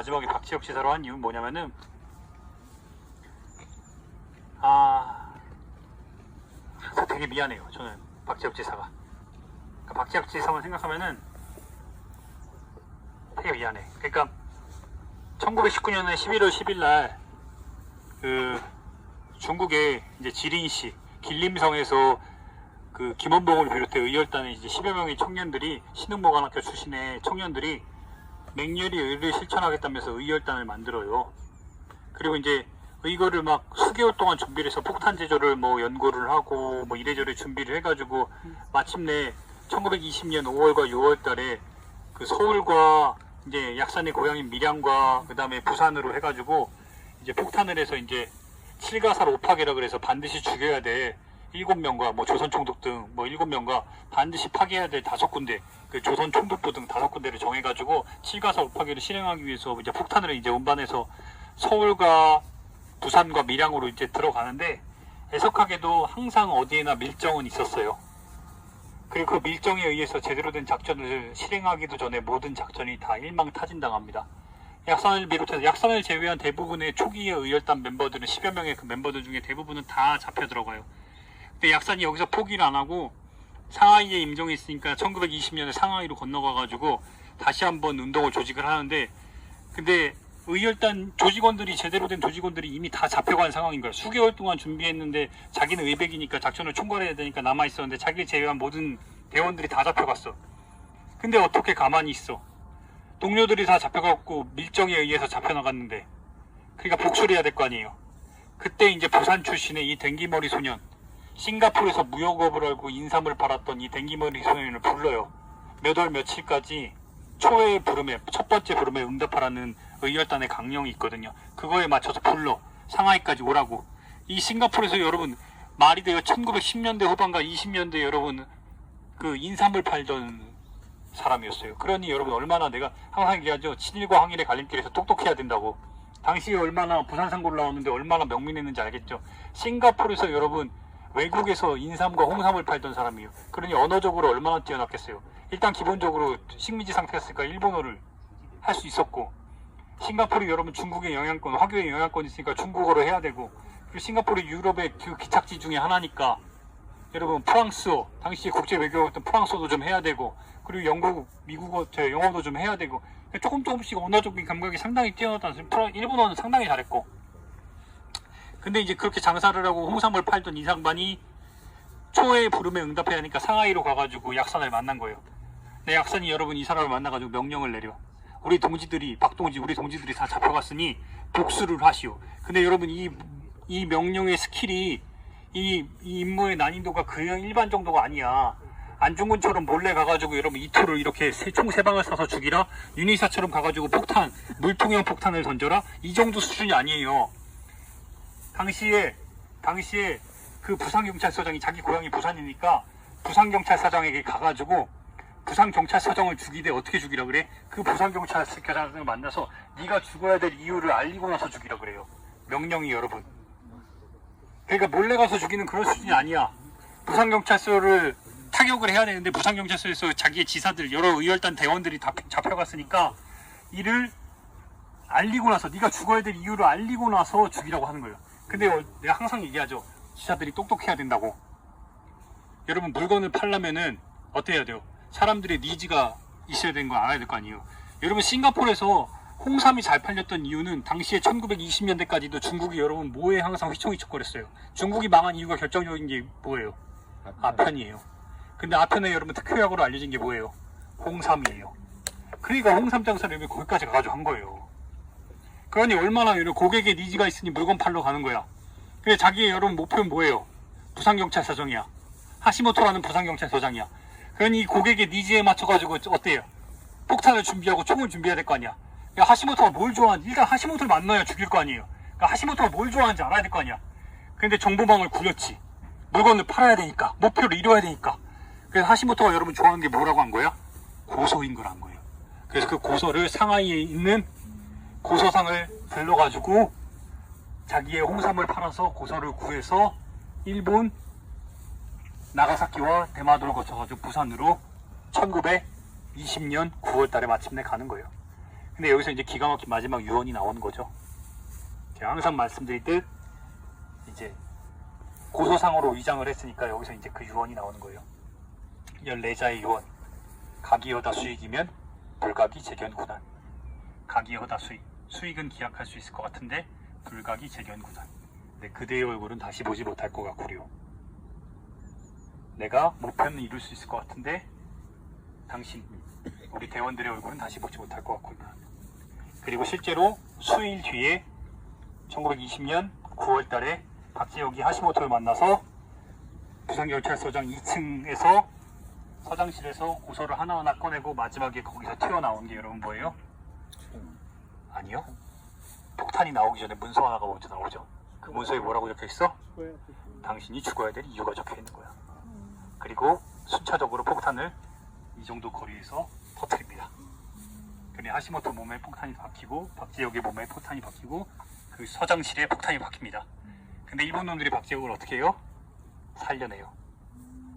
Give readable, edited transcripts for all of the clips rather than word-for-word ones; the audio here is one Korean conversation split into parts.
마지막에 박지혁 지사로 한 이유는 뭐냐면은 되게 미안해요. 저는 박지혁 지사가. 그러니까 박지혁 지사만 생각하면은 되게 미안해. 그러니까 1919년에 11월 10일 날 그 중국의 이제 지린시 길림성에서 그 김원봉을 비롯해 의열단의 이제 10여 명의 청년들이 신흥모관학교 출신의 청년들이 맹렬히 의를 실천하겠다면서 의열단을 만들어요. 그리고 이제 이거를 막 수개월 동안 준비를 해서 폭탄 제조를 뭐 연구를 하고 뭐 이래저래 준비를 해가지고 마침내 1920년 5월과 6월 달에 그 서울과 이제 약산의 고향인 밀양과 그 다음에 부산으로 해가지고 이제 폭탄을 해서 이제 7가살 5파괴라 그래서 반드시 죽여야 돼. 7명과 뭐 조선 총독 등 뭐 7명과 반드시 파괴해야 될 5군데, 그 조선 총독부 등 5군데를 정해가지고 7가살 5파괴를 실행하기 위해서 이제 폭탄을 이제 운반해서 서울과 부산과 밀양으로 이제 들어가는데, 애석하게도 항상 어디에나 밀정은 있었어요. 그리고 그 밀정에 의해서 제대로 된 작전을 실행하기도 전에 모든 작전이 다 일망타진당합니다. 약산을 비롯해서 약산을 제외한 대부분의 초기의 의열단 멤버들은 10여 명의 그 멤버들 중에 대부분은 다 잡혀 들어가요. 근데 약산이 여기서 포기를 안 하고 상하이에 임종이 있으니까 1920년에 상하이로 건너가가지고 다시 한번 운동을 조직을 하는데, 근데 의열단 조직원들이, 제대로 된 조직원들이 이미 다 잡혀간 상황인 거야. 수개월 동안 준비했는데 자기는 의백이니까 작전을 총괄해야 되니까 남아있었는데 자기를 제외한 모든 대원들이 다 잡혀갔어. 근데 어떻게 가만히 있어? 동료들이 다 잡혀갔고 밀정에 의해서 잡혀나갔는데, 그러니까 복수를 해야 될 거 아니에요. 그때 이제 부산 출신의 이 댕기머리 소년, 싱가포르에서 무역업을 하고 인삼을 팔았던 이 댕기머리 소년을 불러요. 몇 월 며칠까지 초의 부름에, 첫 번째 부름에 응답하라는 의열단의 강령이 있거든요. 그거에 맞춰서 불러 상하이까지 오라고. 이 싱가포르에서 여러분 말이 돼요. 1910년대 후반과 20년대 여러분 그 인삼을 팔던 사람이었어요. 그러니 여러분 얼마나, 내가 항상 얘기하죠. 친일과 항일의 갈림길에서 똑똑해야 된다고. 당시에 얼마나 부산상고를 나왔는데 얼마나 명민했는지 알겠죠. 싱가포르에서 여러분 외국에서 인삼과 홍삼을 팔던 사람이에요. 그러니 언어적으로 얼마나 뛰어났겠어요. 일단 기본적으로 식민지 상태였으니까 일본어를 할 수 있었고, 싱가포르 여러분 중국의 영향권, 화교의 영향권이 있으니까 중국어로 해야 되고, 그리고 싱가포르 유럽의 그 기착지 중에 하나니까 여러분 프랑스어, 당시 국제 외교였던 프랑스어도 좀 해야 되고, 그리고 영국, 미국어, 영어도 좀 해야 되고, 조금씩 언어적인 감각이 상당히 뛰어났다는, 일본어는 상당히 잘했고. 근데 이제 그렇게 장사를 하고 홍삼을 팔던 이 상반이 초의 부름에 응답해야 하니까 상하이로 가가지고 약산을 만난 거예요. 네, 약산이 여러분 이 사람을 만나가지고 명령을 내려. 우리 동지들이, 우리 동지들이 다 잡혀갔으니 복수를 하시오. 근데 여러분 이 명령의 스킬이, 이 임무의 난이도가 그냥 일반 정도가 아니야. 안중근처럼 몰래 가가지고 여러분 이토를 이렇게 총 3방을 쏴서 죽이라, 유니사처럼 가가지고 폭탄, 물통형 폭탄을 던져라, 이 정도 수준이 아니에요. 당시에 그 부산경찰서장이, 자기 고향이 부산이니까 부산경찰서장에게 가가지고 부산경찰서장을 죽이되 어떻게 죽이라 그래? 그 부산경찰서장을 만나서 네가 죽어야 될 이유를 알리고 나서 죽이라 그래요. 명령이 여러분. 그러니까 몰래 가서 죽이는 그런 수준이 아니야. 부산경찰서를 타격을 해야 되는데 부산경찰서에서 자기의 지사들, 여러 의열단 대원들이 다 잡혀갔으니까 이를 알리고 나서, 네가 죽어야 될 이유를 알리고 나서 죽이라고 하는 거예요. 근데 내가 항상 얘기하죠. 지사들이 똑똑해야 된다고. 여러분 물건을 팔려면은 어떻게 해야 돼요? 사람들의 니즈가 있어야 되는 거 알아야 될 거 아니에요. 여러분 싱가포르에서 홍삼이 잘 팔렸던 이유는 당시에 1920년대까지도 중국이 여러분 뭐에 항상 휘청휘청거렸어요. 중국이 망한 이유가 결정적인 게 뭐예요? 아편이에요. 근데 아편에 여러분 특효약으로 알려진 게 뭐예요? 홍삼이에요. 그러니까 홍삼 장사를 여러분 거기까지 가가지고 한 거예요. 그러니 얼마나 여러분 고객의 니즈가 있으니 물건 팔러 가는 거야. 근데 자기의 여러분 목표는 뭐예요? 부산경찰서장이야. 하시모토라는 부산경찰서장이야. 그러니 이 고객의 니즈에 맞춰가지고 어때요? 폭탄을 준비하고 총을 준비해야 될 거 아니야. 야, 하시모토가 뭘 좋아하는지, 일단 하시모토를 만나야 죽일 거 아니에요. 그러니까 하시모토가 뭘 좋아하는지 알아야 될 거 아니야. 근데 정보망을 굴렸지. 물건을 팔아야 되니까, 목표를 이뤄야 되니까. 그래서 하시모토가 여러분 좋아하는 게 뭐라고 한 거야? 고소인 걸 한 거예요. 그래서 그 고소를 상하이에 있는 고소상을 불러가지고 자기의 홍삼을 팔아서 고소를 구해서 일본 나가사키와 대마도를 거쳐가지고 부산으로 1920년 9월 달에 마침내 가는 거예요. 근데 여기서 이제 기가 막힌 마지막 유언이 나오는 거죠. 제가 항상 말씀드리듯 이제 고소상으로 위장을 했으니까 여기서 이제 그 유언이 나오는 거예요. 14자의 유언. 각이여다 수익이면 불각이 재견구단. 각이여다 수익. 수익은 기약할 수 있을 것 같은데 불각이 재견구단. 근데 그대의 얼굴은 다시 보지 못할 것 같구려. 내가 목표는 이룰 수 있을 것 같은데 당신, 우리 대원들의 얼굴은 다시 보지 못할 것 같구나. 그리고 실제로 수일 뒤에 1920년 9월 달에 박재혁이 하시모토를 만나서 부산경찰서장 2층에서 서장실에서 고소를 하나하나 꺼내고 마지막에 거기서 튀어나온 게 여러분 뭐예요? 아니요. 폭탄이 나오기 전에 문서 하나가 먼저 나오죠. 그 문서에 뭐라고 적혀 있어? 당신이 죽어야 될 이유가 적혀 있는 거야. 그리고 순차적으로 폭탄을 이 정도 거리에서 터뜨립니다. 그래 하시모토 몸에 폭탄이 박히고 박재혁의 몸에 폭탄이 박히고 그 서장실에 폭탄이 박힙니다. 근데 일본 놈들이 박재혁을 어떻게 해요? 살려내요.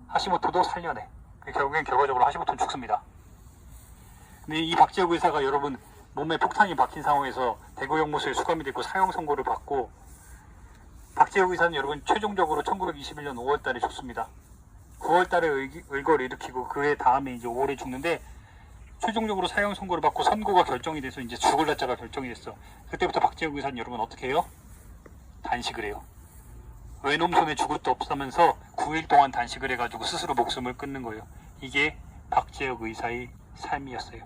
하시모토도 살려내. 결국엔 결과적으로 하시모토는 죽습니다. 근데 이 박재혁 의사가 여러분 몸에 폭탄이 박힌 상황에서 대구 형무소에 수감이 됐고 사형 선고를 받고 박재혁 의사는 여러분 최종적으로 1921년 5월 달에 죽습니다. 9월 달에 의거를 일으키고 그해 다음에 이제 5월에 죽는데 최종적으로 사형 선고를 받고 선고가 결정이 돼서 이제 죽을 날짜가 결정이 됐어. 그때부터 박재혁 의사는 여러분 어떻게 해요? 단식을 해요. 외놈 손에 죽을 데 없으면서 9일 동안 단식을 해가지고 스스로 목숨을 끊는 거예요. 이게 박재혁 의사의 삶이었어요.